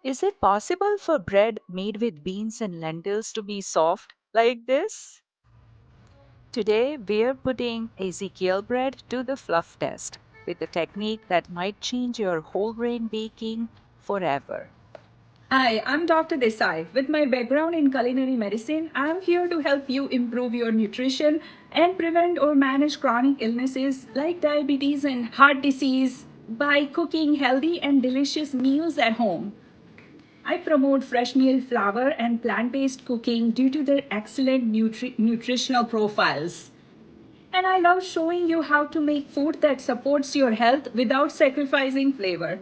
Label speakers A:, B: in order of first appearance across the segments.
A: Is it possible for bread made with beans and lentils to be soft like this? Today, we're putting Ezekiel bread to the fluff test with a technique that might change your whole grain baking forever.
B: Hi, I'm Dr. Desai. With my background in culinary medicine, I'm here to help you improve your nutrition and prevent or manage chronic illnesses like diabetes and heart disease by cooking healthy and delicious meals at home. I promote fresh meal flour and plant based cooking due to their excellent nutritional profiles. And I love showing you how to make food that supports your health without sacrificing flavor.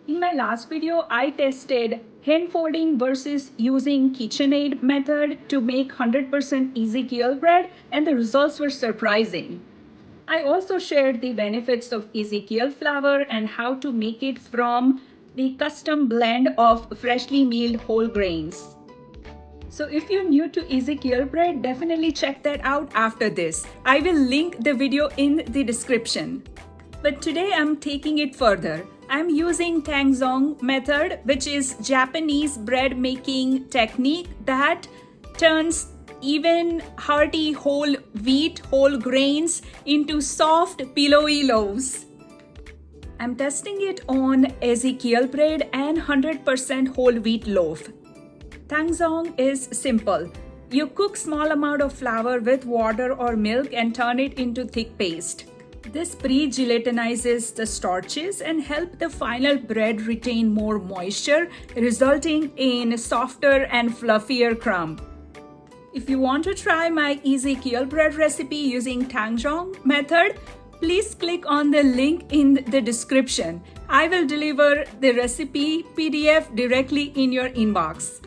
B: In my last video, I tested hand folding versus using KitchenAid method to make 100% Ezekiel bread, and the results were surprising. I also shared the benefits of Ezekiel flour and how to make it from the custom blend of freshly milled whole grains. So if you're new to Ezekiel bread, definitely check that out after this. I will link the video in the description. But today I'm taking it further. I'm using Tangzhong method, which is Japanese bread making technique that turns even hearty whole wheat, whole grains into soft pillowy loaves. I'm testing it on Ezekiel bread and 100% whole wheat loaf. Tangzhong is simple. You cook small amount of flour with water or milk and turn it into thick paste. This pre-gelatinizes the starches and help the final bread retain more moisture, resulting in softer and fluffier crumb. If you want to try my Ezekiel bread recipe using Tangzhong method, please click on the link in the description. I will deliver the recipe PDF directly in your inbox.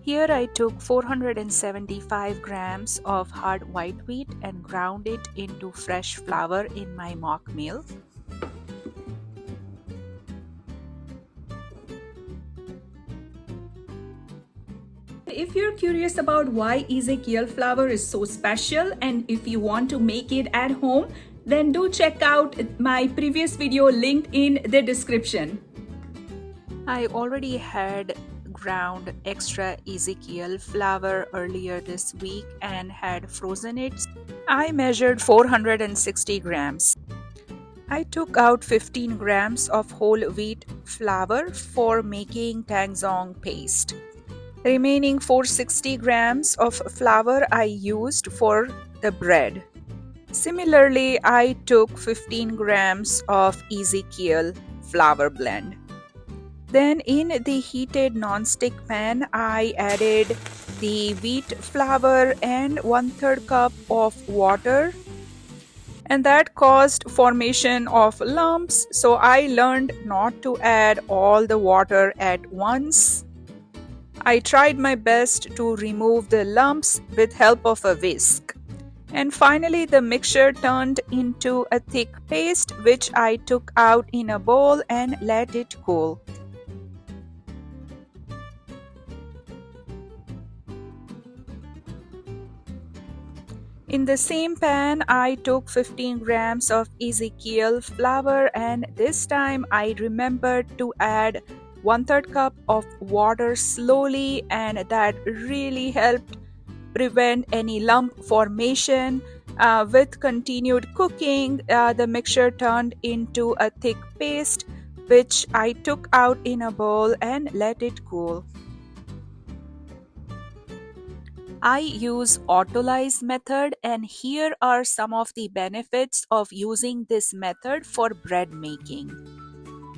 A: Here I took 475 grams of hard white wheat and ground it into fresh flour in my mock mill.
B: If you're curious about why Ezekiel flour is so special and if you want to make it at home, then do check out my previous video linked in the description.
A: I already had ground extra Ezekiel flour earlier this week and had frozen it. I measured 460 grams. I took out 15 grams of whole wheat flour for making Tangzhong paste. Remaining 460 grams of flour I used for the bread. Similarly, I took 15 grams of Ezekiel flour blend. Then in the heated non-stick pan, I added the wheat flour and 1/3 cup of water, and that caused formation of lumps, so I learned not to add all the water at once. I tried my best to remove the lumps with help of a whisk. And finally, the mixture turned into a thick paste, which I took out in a bowl and let it cool. In the same pan, I took 15 grams of Ezekiel flour, and this time I remembered to add 1/3 cup of water slowly, and that really helped prevent any lump formation. With continued cooking, the mixture turned into a thick paste, which I took out in a bowl and let it cool. I use autolyse method, and here are some of the benefits of using this method for bread making.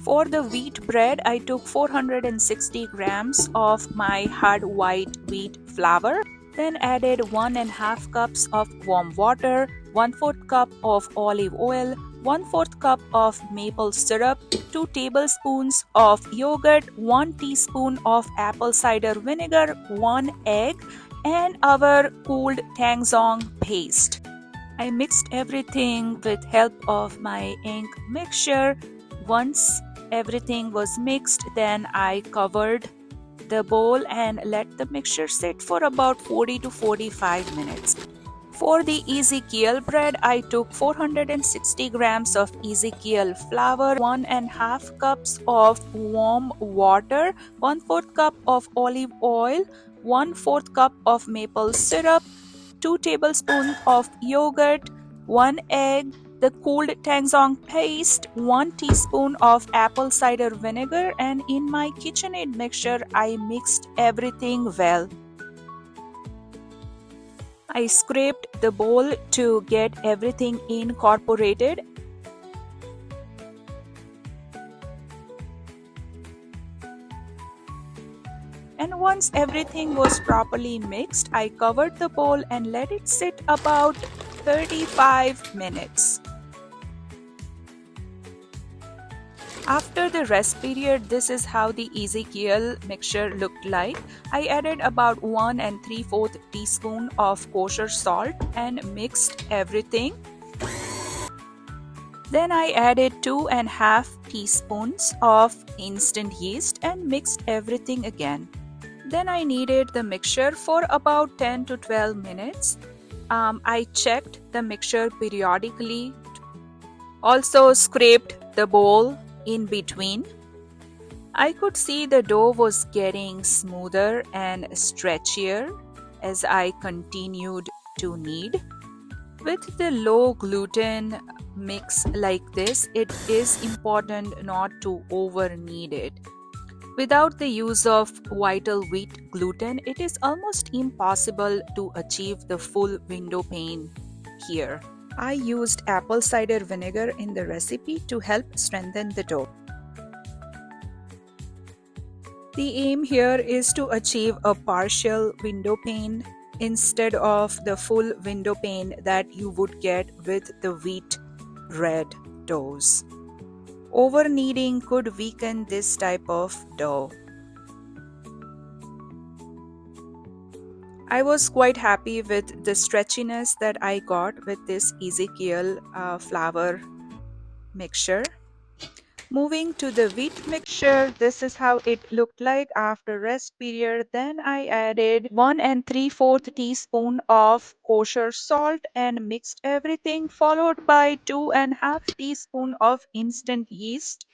A: For the wheat bread, I took 460 grams of my hard white wheat flour, then added 1.5 cups of warm water, 1/4 cup of olive oil, 1/4 cup of maple syrup, 2 tablespoons of yogurt, 1 teaspoon of apple cider vinegar, 1 egg, and our cooled Tangzhong paste. I mixed everything with help of my ink mixture. Once everything was mixed, then I covered the bowl and let the mixture sit for about 40 to 45 minutes. For the Ezekiel bread, I took 460 grams of Ezekiel flour, 1.5 cups of warm water, 1/4 cup of olive oil, 1/4 cup of maple syrup, 2 tablespoons of yogurt, 1 egg, the cooled Tangzhong paste, 1 teaspoon of apple cider vinegar, and in my KitchenAid mixture, I mixed everything well. I scraped the bowl to get everything incorporated. And once everything was properly mixed, I covered the bowl and let it sit about 35 minutes. After the rest period, this is how the Ezekiel mixture looked like. I added about 1 3/4 teaspoon of kosher salt and mixed everything. Then I added 2.5 teaspoons of instant yeast and mixed everything again. Then I kneaded the mixture for about 10 to 12 minutes. I checked the mixture periodically. Also scraped the bowl in between. I could see the dough was getting smoother and stretchier as I continued to knead. With the low gluten mix like this, it is important not to over knead it. Without the use of vital wheat gluten, it is almost impossible to achieve the full window pane here. I used apple cider vinegar in the recipe to help strengthen the dough. The aim here is to achieve a partial window pane instead of the full window pane that you would get with the wheat bread doughs. Over kneading could weaken this type of dough. I was quite happy with the stretchiness that I got with this Ezekiel flour mixture. Moving to the wheat mixture, this is how it looked like after rest period. Then I added 1 3/4 teaspoon of kosher salt and mixed everything, followed by 2.5 teaspoon of instant yeast.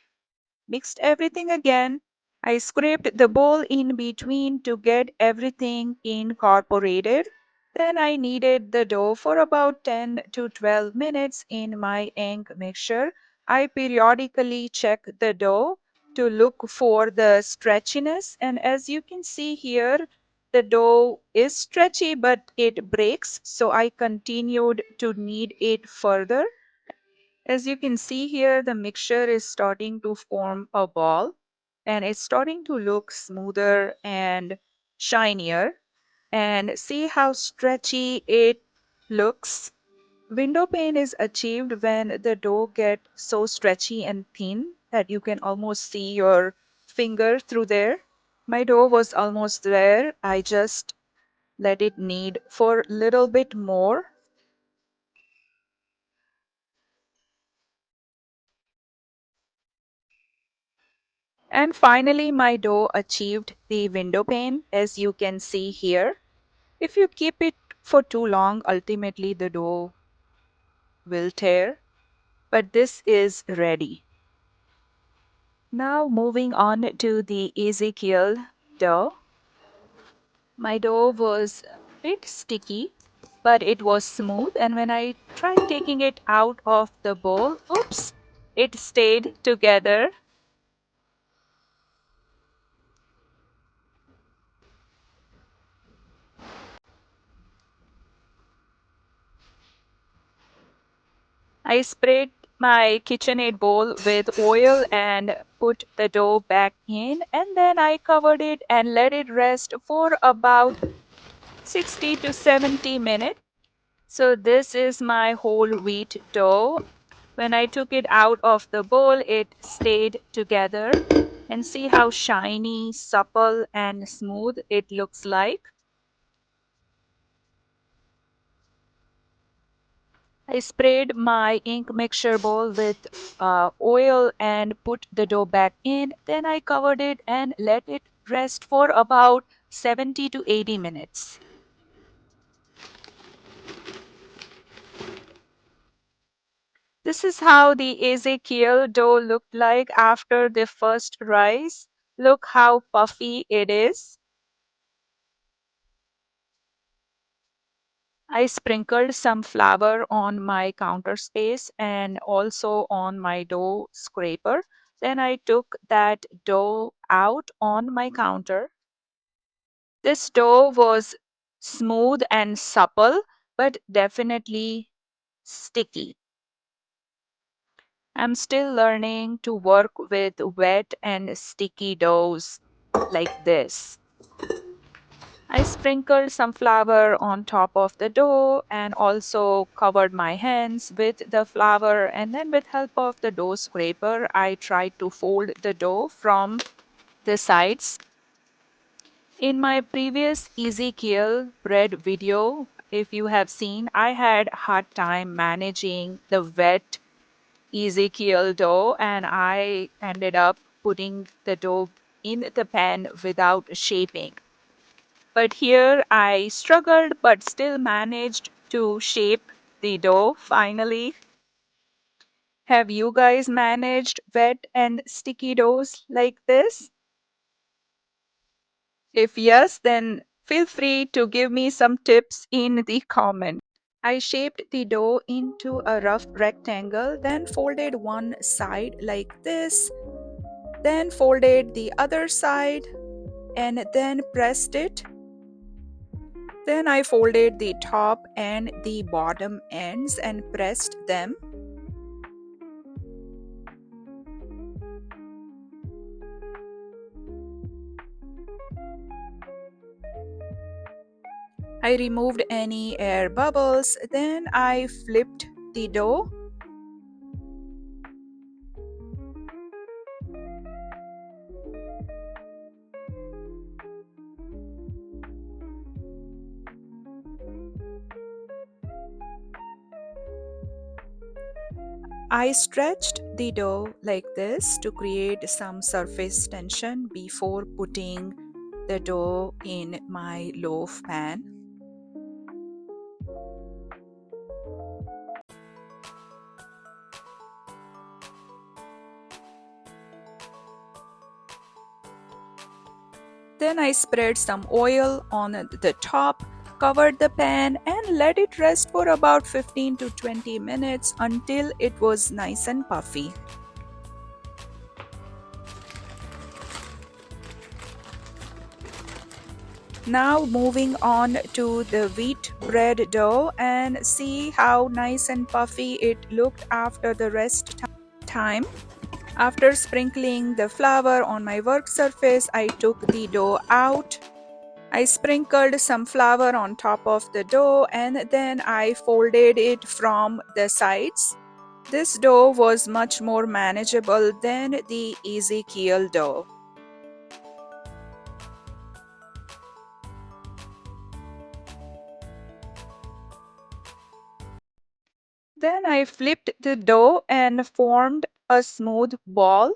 A: Mixed everything again. I scraped the bowl in between to get everything incorporated. Then I kneaded the dough for about 10 to 12 minutes in my ink mixture. I periodically check the dough to look for the stretchiness, and as you can see here, the dough is stretchy but it breaks, so I continued to knead it further. As you can see here, the mixture is starting to form a ball and it's starting to look smoother and shinier. And see how stretchy it looks. Window pane is achieved when the dough gets so stretchy and thin that you can almost see your finger through there. My dough was almost there. I just let it knead for a little bit more. And finally, my dough achieved the window pane, as you can see here. If you keep it for too long, ultimately the dough will tear, but this is ready. Now moving on to the Ezekiel dough. My dough was a bit sticky, but it was smooth, and when I tried taking it out of the bowl, oops, it stayed together. I sprayed my KitchenAid bowl with oil and put the dough back in, and then I covered it and let it rest for about 60 to 70 minutes. So this is my whole wheat dough. When I took it out of the bowl, it stayed together. And see how shiny, supple, and smooth it looks like. I sprayed my ink mixture bowl with oil and put the dough back in. Then I covered it and let it rest for about 70 to 80 minutes. This is how the Ezekiel dough looked like after the first rise. Look how puffy it is. I sprinkled some flour on my counter space and also on my dough scraper. Then I took that dough out on my counter. This dough was smooth and supple, but definitely sticky. I'm still learning to work with wet and sticky doughs like this. I sprinkled some flour on top of the dough and also covered my hands with the flour, and then with help of the dough scraper I tried to fold the dough from the sides. In my previous Ezekiel bread video, if you have seen, I had hard time managing the wet Ezekiel dough, and I ended up putting the dough in the pan without shaping. But here I struggled but still managed to shape the dough finally. Have you guys managed wet and sticky doughs like this? If yes, then feel free to give me some tips in the comments. I shaped the dough into a rough rectangle, then folded one side like this, then folded the other side, and then pressed it. Then I folded the top and the bottom ends and pressed them. I removed any air bubbles, then I flipped the dough. I stretched the dough like this to create some surface tension before putting the dough in my loaf pan. Then I spread some oil on the top, covered the pan, and let it rest for about 15 to 20 minutes until it was nice and puffy. Now moving on to the wheat bread dough, and see how nice and puffy it looked after the rest time. After sprinkling the flour on my work surface, I took the dough out. I sprinkled some flour on top of the dough and then I folded it from the sides. This dough was much more manageable than the Ezekiel dough. Then I flipped the dough and formed a smooth ball.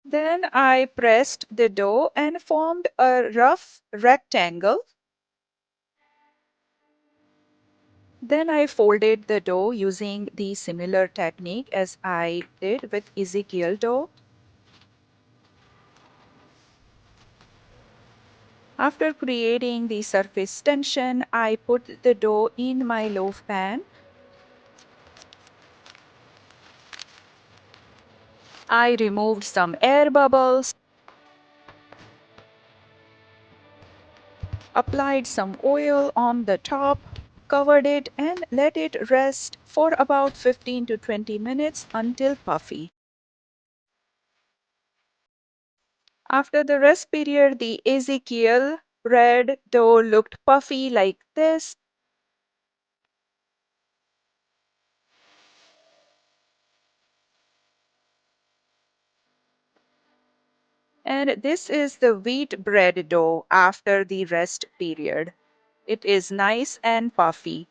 A: Then I pressed the dough and formed a rough rectangle. Then I folded the dough using the similar technique as I did with Ezekiel dough. After creating the surface tension, I put the dough in my loaf pan. I removed some air bubbles, applied some oil on the top, covered it, and let it rest for about 15 to 20 minutes until puffy. After the rest period, the Ezekiel bread dough looked puffy like this. And this is the wheat bread dough after the rest period. It is nice and puffy.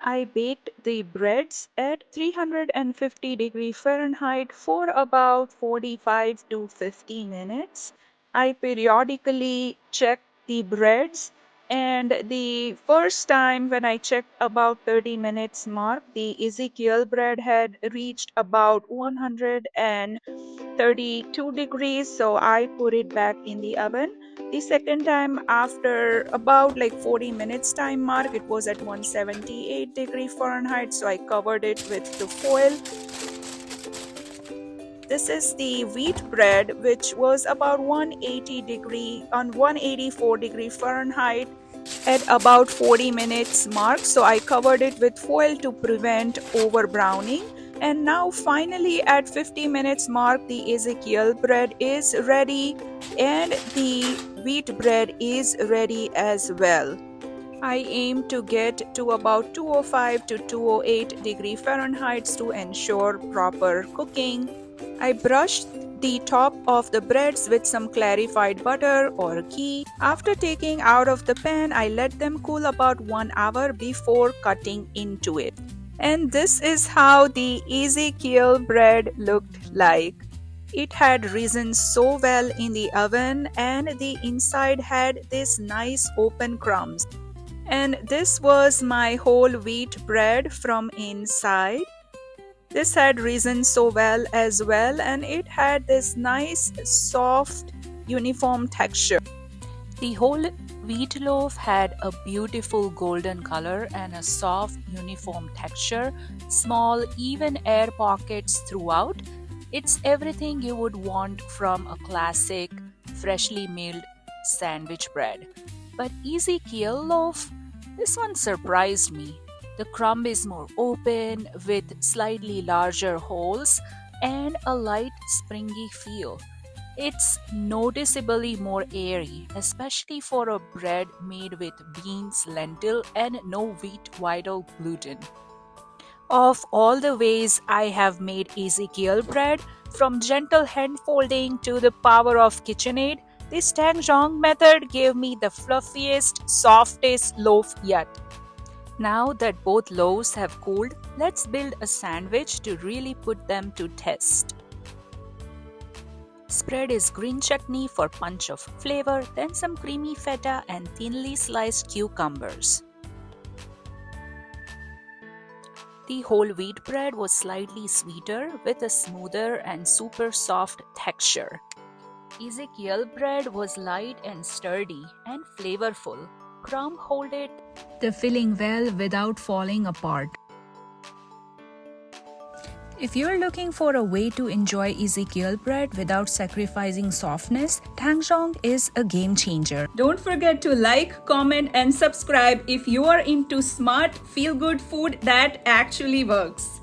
A: I baked the breads at 350 Fahrenheit for about 45 to 50 minutes. I periodically checked the breads, and the first time when I checked about 30 minutes mark, the Ezekiel bread had reached about 132 degrees, so I put it back in the oven. The second time, after about like 40 minutes time mark, it was at 178 Fahrenheit, so I covered it with the foil. This is the wheat bread, which was about 184 Fahrenheit at about 40 minutes mark. So I covered it with foil to prevent over browning. And now finally at 50 minutes mark, the Ezekiel bread is ready and the wheat bread is ready as well. I aim to get to about 205 to 208 Fahrenheit to ensure proper cooking. I brushed the top of the breads with some clarified butter or ghee. After taking out of the pan, I let them cool about 1 hour before cutting into it. And this is how the Ezekiel bread looked like. It had risen so well in the oven, and the inside had this nice open crumbs. And this was my whole wheat bread from inside. This had risen so well as well, and it had this nice soft uniform texture. The whole wheat loaf had a beautiful golden color and a soft uniform texture, small even air pockets throughout. It's everything you would want from a classic freshly milled sandwich bread. But Ezekiel loaf, this one surprised me. The crumb is more open with slightly larger holes and a light springy feel. It's noticeably more airy, especially for a bread made with beans, lentil, and no wheat vital gluten. Of all the ways I have made Ezekiel bread, from gentle hand folding to the power of KitchenAid, this Tangzhong method gave me the fluffiest, softest loaf yet. Now that both loaves have cooled, let's build a sandwich to really put them to test. Spread is green chutney for punch of flavor, then some creamy feta and thinly sliced cucumbers. The whole wheat bread was slightly sweeter with a smoother and super soft texture. Ezekiel bread was light and sturdy and flavorful. Crumb holded the filling well without falling apart. If you're looking for a way to enjoy Ezekiel bread without sacrificing softness, Tangzhong is a game changer.
B: Don't forget to like, comment, and subscribe if you are into smart, feel-good food that actually works.